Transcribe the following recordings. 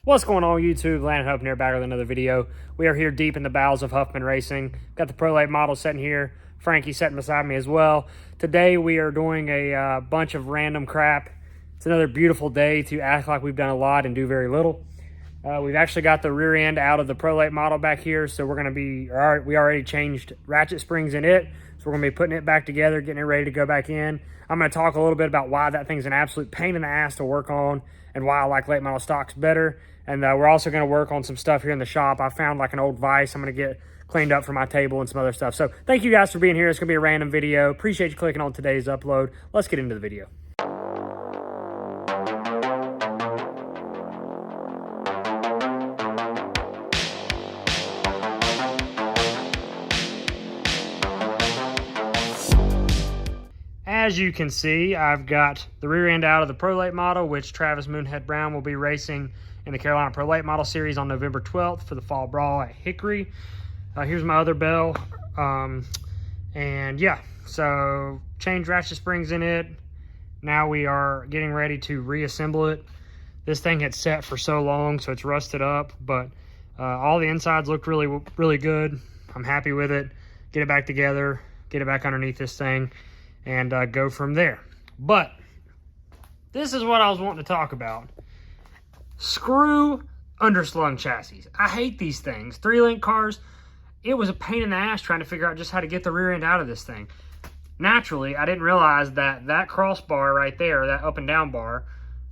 What's going on YouTube? Landon Huffman here, back with another video. We are here deep in the bowels of Huffman Racing. Got the Pro Late model sitting here. Frankie sitting beside me as well. Today we are doing a bunch of random crap. It's another beautiful day to act like we've done a lot and do very little. We've actually got the rear end out of the Pro Late model back here, so we're going to be, we already changed ratchet springs in it, so we're going to be putting it back together, getting it ready to go back in. I'm going to talk a little bit about why that thing's an absolute pain in the ass to work on and why I like late model stocks better. And we're also going to work on some stuff here in the shop. I found like an old vise I'm going to get cleaned up for my table and some other stuff. So thank you guys for being here. It's going to be a random video. Appreciate you clicking on today's upload. Let's get into the video. As you can see, I've got the rear end out of the Pro Late model, which Travis Moonhead Brown will be racing in the Carolina Pro Late model series on November 12th for the Fall Brawl at Hickory. Here's my other bell. And yeah, so changed ratchet springs in it. Now we are getting ready to reassemble it. This thing had set for so long, so it's rusted up, but all the insides look really good. I'm happy with it. Get it back together, get it back underneath this thing, and go from there. But this is what I was wanting to talk about. Screw underslung chassis. I hate these things. 3-link cars, it was a pain in the ass trying to figure out just how to get the rear end out of this thing. Naturally, I didn't realize that that crossbar right there, that up and down bar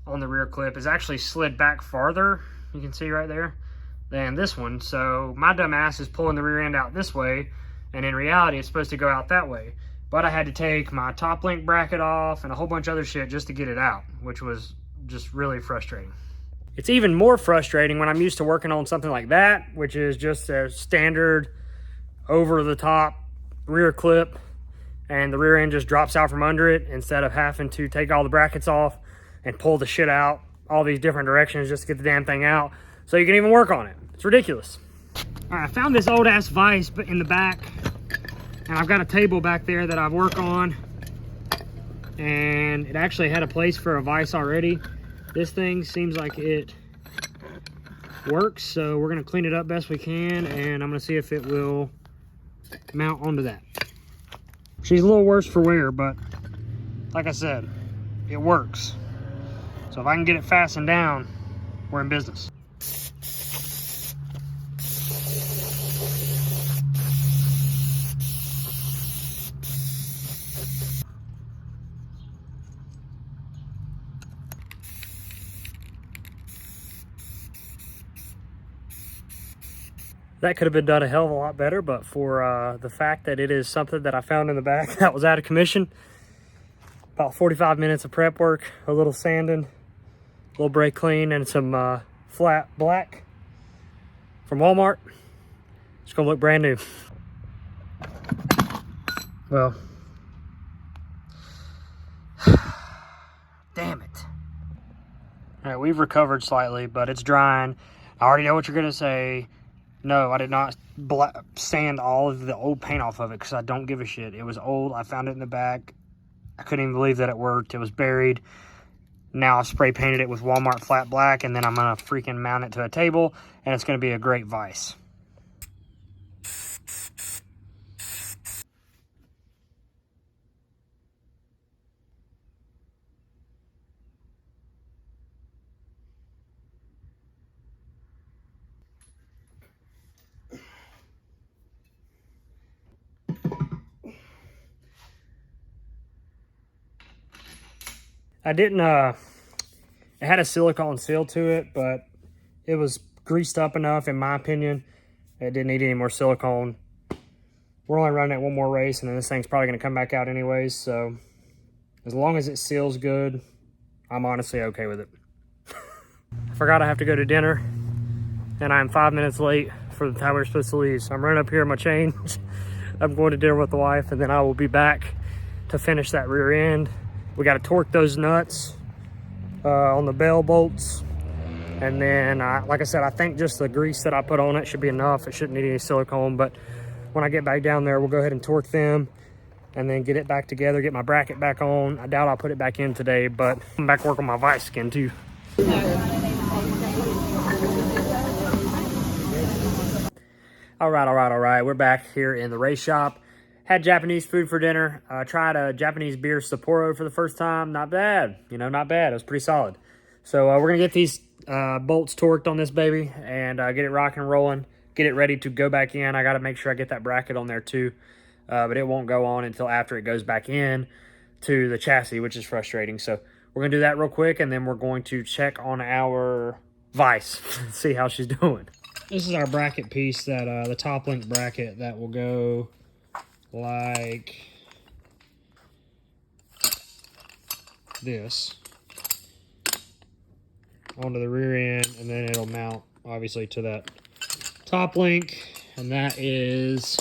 on the rear clip, is actually slid back farther, you can see right there, than this one. So my dumb ass is pulling the rear end out this way, and in reality it's supposed to go out that way. But I had to take my top link bracket off and a whole bunch of other shit just to get it out, which was just really frustrating. It's even more frustrating when I'm used to working on something like that, which is just a standard over-the-top rear clip, and the rear end just drops out from under it instead of having to take all the brackets off and pull the shit out all these different directions just to get the damn thing out so you can even work on it. It's ridiculous. All right, I found this old-ass vise in the back, and I've got a table back there that I've worked on, and it actually had a place for a vise already. This thing seems like it works, so we're going to clean it up best we can, and I'm going to see if it will mount onto that. She's a little worse for wear, but like I said, it works. So if I can get it fastened down, we're in business. That could have been done a hell of a lot better, but for the fact that it is something that I found in the back that was out of commission, about 45 minutes of prep work, a little sanding, a little brake clean, and some flat black from Walmart. It's gonna look brand new. Well, damn it. All right, we've recovered slightly, but it's drying. I already know what you're gonna say. No, I did not sand all of the old paint off of it because I don't give a shit. It was old. I found it in the back. I couldn't even believe that it worked. It was buried. Now I've spray painted it with Walmart flat black, and then I'm going to freaking mount it to a table, and it's going to be a great vise. I didn't, it had a silicone seal to it, but it was greased up enough, in my opinion. It didn't need any more silicone. We're only running it one more race, and then this thing's probably going to come back out anyways, so as long as it seals good, I'm honestly okay with it. I forgot I have to go to dinner, and I'm 5 minutes late for the time we're supposed to leave, so I'm running up here in my change. I'm going to dinner with the wife, and then I will be back to finish that rear end. We got to torque those nuts on the bell bolts. And then, like I said, I think just the grease that I put on it should be enough. It shouldn't need any silicone. But when I get back down there, we'll go ahead and torque them and then get it back together, get my bracket back on. I doubt I'll put it back in today, but I'm back working my vise skin too. All right. We're back here in the race shop. Had Japanese food for dinner. Tried a Japanese beer Sapporo for the first time. Not bad. You know, not bad. It was pretty solid. So we're going to get these bolts torqued on this baby and get it rocking and rolling. Get it ready to go back in. I got to make sure I get that bracket on there too. But it won't go on until after it goes back in to the chassis, which is frustrating. So we're going to do that real quick, and then we're going to check on our vise, see how she's doing. This is our bracket piece, that the top link bracket that will go like this onto the rear end, and then it'll mount obviously to that top link, and that is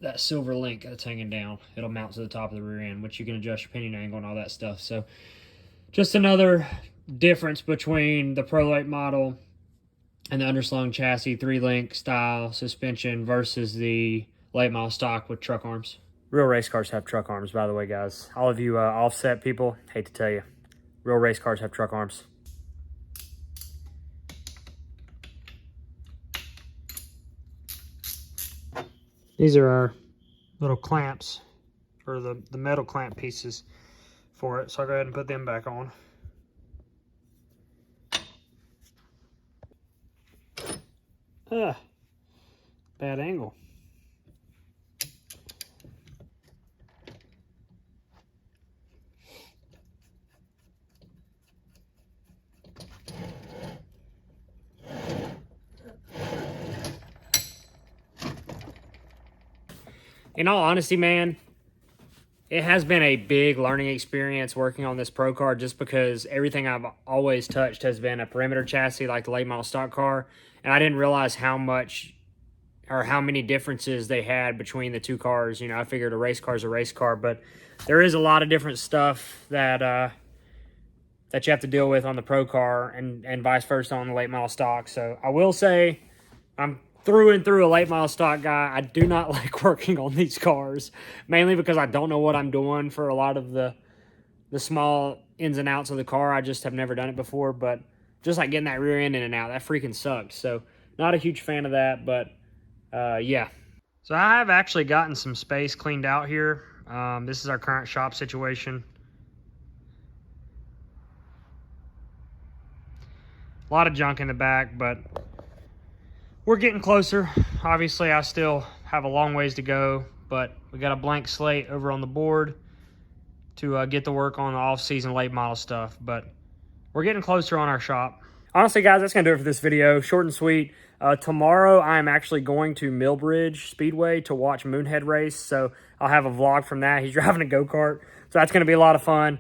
that silver link that's hanging down. It'll mount to the top of the rear end, which you can adjust your pinion angle and all that stuff. So just another difference between the Pro Late model and the underslung chassis, 3-link style suspension versus the late model stock with truck arms. Real race cars have truck arms, by the way, guys. All of you offset people, hate to tell you, real race cars have truck arms. These are our little clamps, or the metal clamp pieces for it. So I'll go ahead and put them back on. Bad angle. In all honesty, man, it has been a big learning experience working on this Pro car, just because everything I've always touched has been a perimeter chassis like the late model stock car. And I didn't realize how much or how many differences they had between the two cars. You know, I figured a race car is a race car, but there is a lot of different stuff that that you have to deal with on the Pro car, and vice versa on the late model stock. So I will say I'm through and through a late model stock guy. I do not like working on these cars, mainly because I don't know what I'm doing for a lot of the small ins and outs of the car. I just have never done it before, but just like getting that rear end in and out, that freaking sucked. So not a huge fan of that, but yeah. So I have actually gotten some space cleaned out here. This is our current shop situation. A lot of junk in the back, but we're getting closer. Obviously, I still have a long ways to go, but we got a blank slate over on the board to get to work on the off-season late model stuff, but we're getting closer on our shop. Honestly, guys, that's going to do it for this video. Short and sweet. Tomorrow, I'm actually going to Millbridge Speedway to watch Moonhead race, so I'll have a vlog from that. He's driving a go-kart, so that's going to be a lot of fun.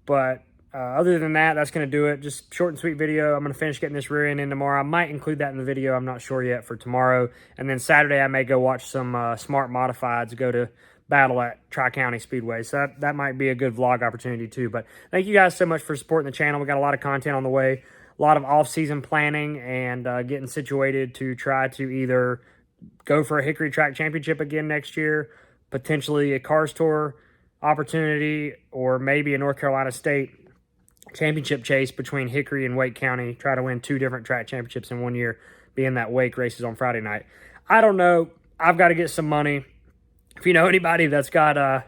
But other than that, that's going to do it. Just short and sweet video. I'm going to finish getting this rear end in tomorrow. I might include that in the video. I'm not sure yet for tomorrow. And then Saturday, I may go watch some Smart Modifieds go to battle at Tri-County Speedway. So that might be a good vlog opportunity too. But thank you guys so much for supporting the channel. We got a lot of content on the way. A lot of off-season planning and getting situated to try to either go for a Hickory Track Championship again next year, potentially a Cars Tour opportunity, or maybe a North Carolina State championship chase between Hickory and Wake County. Try to win 2 different track championships in 1 year, being that Wake races on Friday night. I don't know. I've got to get some money. If you know anybody that's got a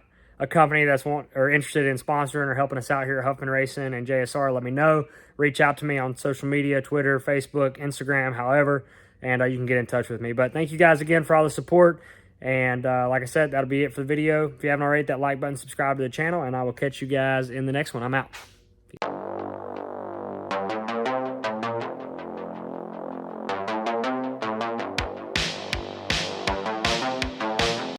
company that's interested in sponsoring or helping us out here at Huffman Racing and JSR, let me know. Reach out to me on social media, Twitter, Facebook, Instagram, however, and you can get in touch with me. But thank you guys again for all the support. And like I said, that'll be it for the video. If you haven't already, hit that like button, subscribe to the channel, and I will catch you guys in the next one. I'm out.